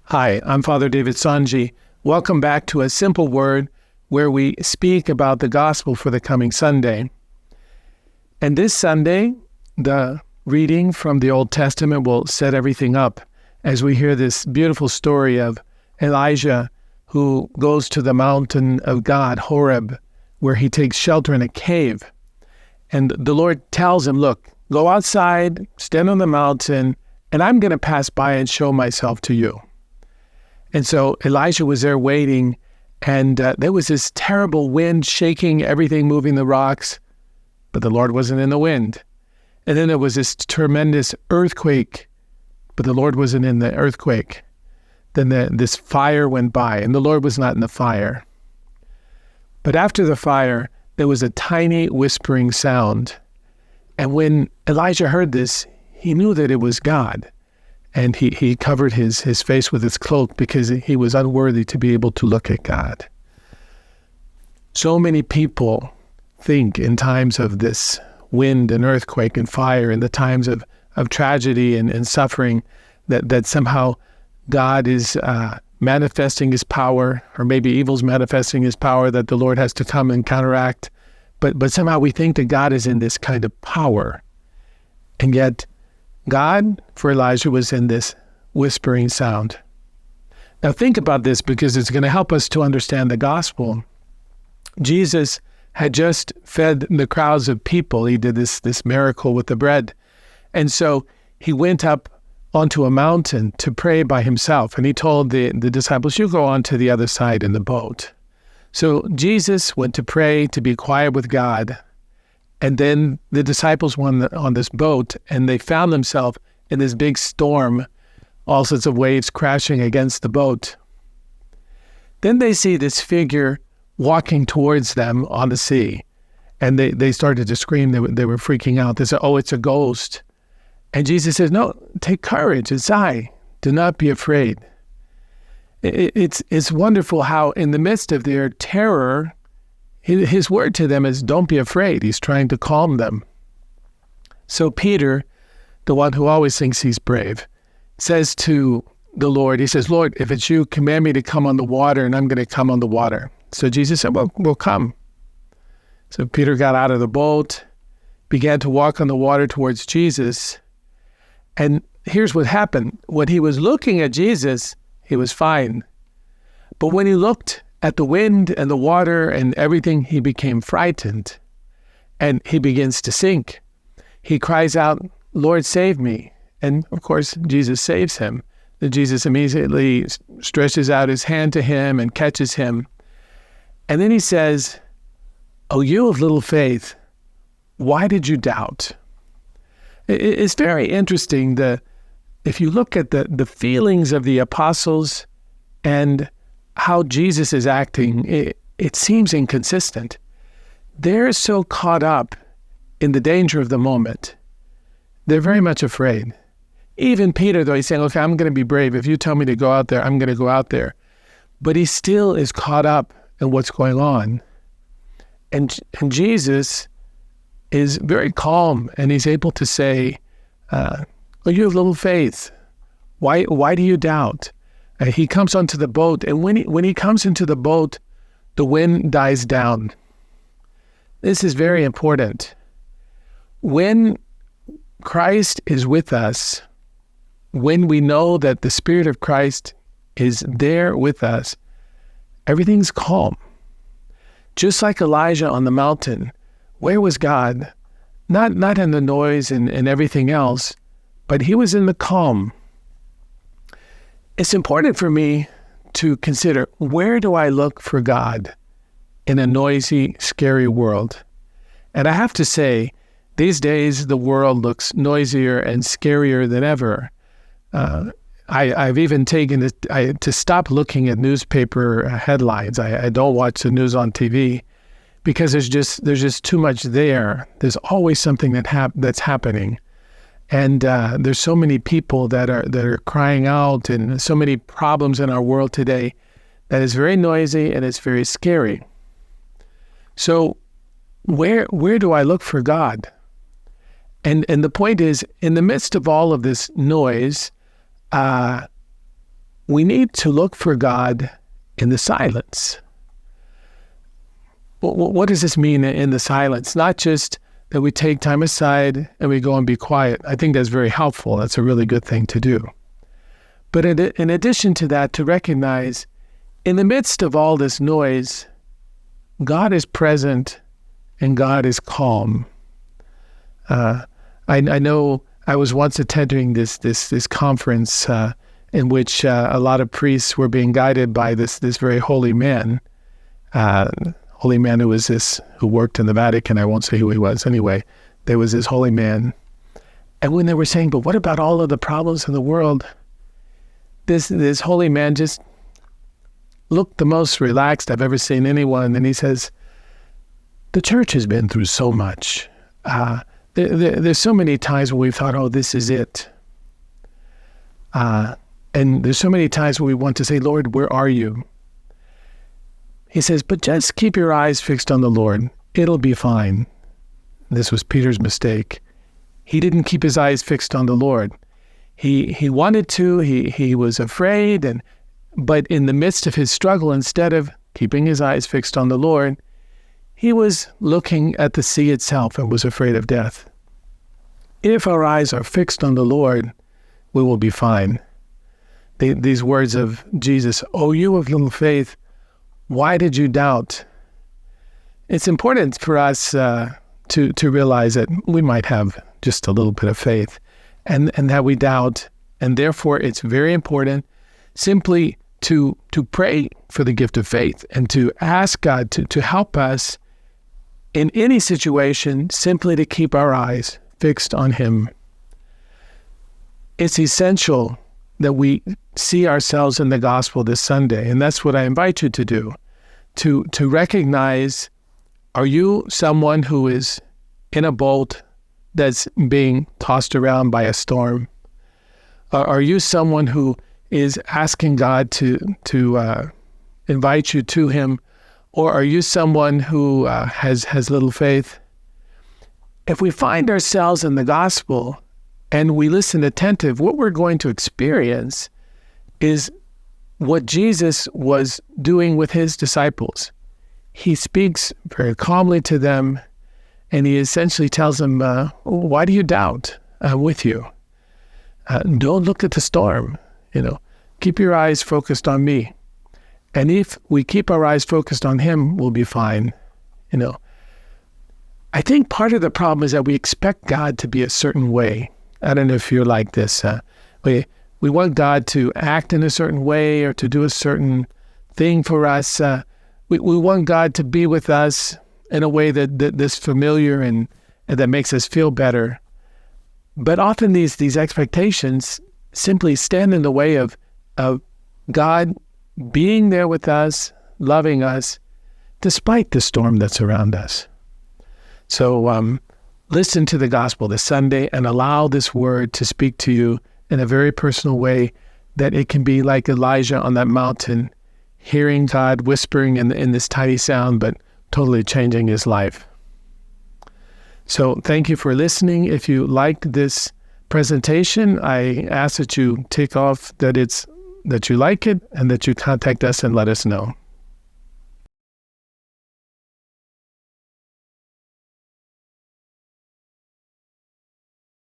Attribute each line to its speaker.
Speaker 1: Hi, I'm Father David Sanji. Welcome back to A Simple Word, where we speak about the gospel for the coming Sunday. And this Sunday, the reading from the Old Testament will set everything up as we hear this beautiful story of Elijah who goes to the mountain of God, Horeb, where he takes shelter in a cave. And the Lord tells him, look, go outside, stand on the mountain, and I'm going to pass by and show myself to you. And so Elijah was there waiting, and there was this terrible wind shaking everything, moving the rocks, but the Lord wasn't in the wind. And then there was this tremendous earthquake, but the Lord wasn't in the earthquake. Then this fire went by, and the Lord was not in the fire. But after the fire, there was a tiny whispering sound. And when Elijah heard this, he knew that it was God. And he covered his face with his cloak because he was unworthy to be able to look at God. So many people think in times of this wind and earthquake and fire, in the times of tragedy and suffering, that somehow God is manifesting his power, or maybe evil's manifesting his power, that the Lord has to come and counteract. But somehow we think that God is in this kind of power. And yet God, for Elijah, was in this whispering sound. Now think about this, because it's going to help us to understand the gospel. Jesus had just fed the crowds of people. He did this miracle with the bread. And so he went up onto a mountain to pray by himself. And he told the disciples, you go on to the other side in the boat. So Jesus went to pray, to be quiet with God. And then the disciples went on this boat, and they found themselves in this big storm, all sorts of waves crashing against the boat. Then they see this figure walking towards them on the sea, and they started to scream. They were freaking out. They said, oh, it's a ghost. And Jesus says, no, take courage. It's I. Do not be afraid. It's wonderful how in the midst of their terror, his word to them is, don't be afraid. He's trying to calm them. So Peter, the one who always thinks he's brave, says to the Lord, he says, Lord, if it's you, command me to come on the water, and I'm going to come on the water. So Jesus said, well, we'll come. So Peter got out of the boat, began to walk on the water towards Jesus. And here's what happened. When he was looking at Jesus, he was fine. But when he looked at the wind and the water and everything, he became frightened, and he begins to sink. He cries out, Lord, save me. And of course, Jesus saves him. Jesus immediately stretches out his hand to him and catches him. And then he says, oh, you of little faith, why did you doubt? It's very interesting. If you look at the feelings of the apostles and how Jesus is acting, it seems inconsistent. They're so caught up in the danger of the moment. They're very much afraid. Even Peter, though, he's saying, okay, I'm going to be brave. If you tell me to go out there, I'm going to go out there. But he still is caught up in what's going on. And Jesus is very calm, and he's able to say, oh, you have little faith. Why do you doubt? He comes onto the boat, and when he comes into the boat, the wind dies down. This is very important. When Christ is with us, when we know that the Spirit of Christ is there with us, everything's calm. Just like Elijah on the mountain, where was God? Not in the noise and everything else, but he was in the calm. It's important for me to consider, where do I look for God in a noisy, scary world? And I have to say, these days the world looks noisier and scarier than ever. I've even taken it to stop looking at newspaper headlines. I don't watch the news on TV because there's just too much there. There's always something that's happening. And there's so many people that are crying out, and so many problems in our world today that is very noisy and it's very scary. So where do I look for God? And the point is, in the midst of all of this noise, we need to look for God in the silence. What does this mean in the silence? Not just that we take time aside and we go and be quiet. I think that's very helpful. That's a really good thing to do. But in addition to that, to recognize in the midst of all this noise, God is present and God is calm. I know I was once attending this conference in which a lot of priests were being guided by this very holy man who worked in the Vatican. I won't say who he was. Anyway, there was this holy man. And when they were saying, but what about all of the problems in the world? This holy man just looked the most relaxed I've ever seen anyone. And he says, the church has been through so much. There's so many times when we've thought, oh, this is it. And there's so many times when we want to say, Lord, where are you? He says, but just keep your eyes fixed on the Lord. It'll be fine. This was Peter's mistake. He didn't keep his eyes fixed on the Lord. He wanted to, he was afraid, but in the midst of his struggle, instead of keeping his eyes fixed on the Lord, he was looking at the sea itself and was afraid of death. If our eyes are fixed on the Lord, we will be fine. These words of Jesus, "O you of little faith, why did you doubt?" It's important for us to realize that we might have just a little bit of faith and that we doubt. And therefore, it's very important simply to pray for the gift of faith and to ask God to help us in any situation, simply to keep our eyes fixed on Him. It's essential that we see ourselves in the gospel this Sunday, and that's what I invite you to do, to recognize, are you someone who is in a boat that's being tossed around by a storm? Are you someone who is asking God to invite you to Him? Or are you someone who has little faith? If we find ourselves in the gospel and we listen attentive, what we're going to experience is what Jesus was doing with His disciples. He speaks very calmly to them, and He essentially tells them, why do you doubt? I'm with you. Don't look at the storm. Keep your eyes focused on me. And if we keep our eyes focused on Him, we'll be fine. I think part of the problem is that we expect God to be a certain way. I don't know if you're like this. We want God to act in a certain way or to do a certain thing for us. We want God to be with us in a way that's familiar and that makes us feel better. But often these expectations simply stand in the way of God being there with us, loving us, despite the storm that's around us. So listen to the gospel this Sunday and allow this word to speak to you in a very personal way, that it can be like Elijah on that mountain, hearing God whispering in this tiny sound, but totally changing his life. So thank you for listening. If you liked this presentation, I ask that you take off that you like it and that you contact us and let us know.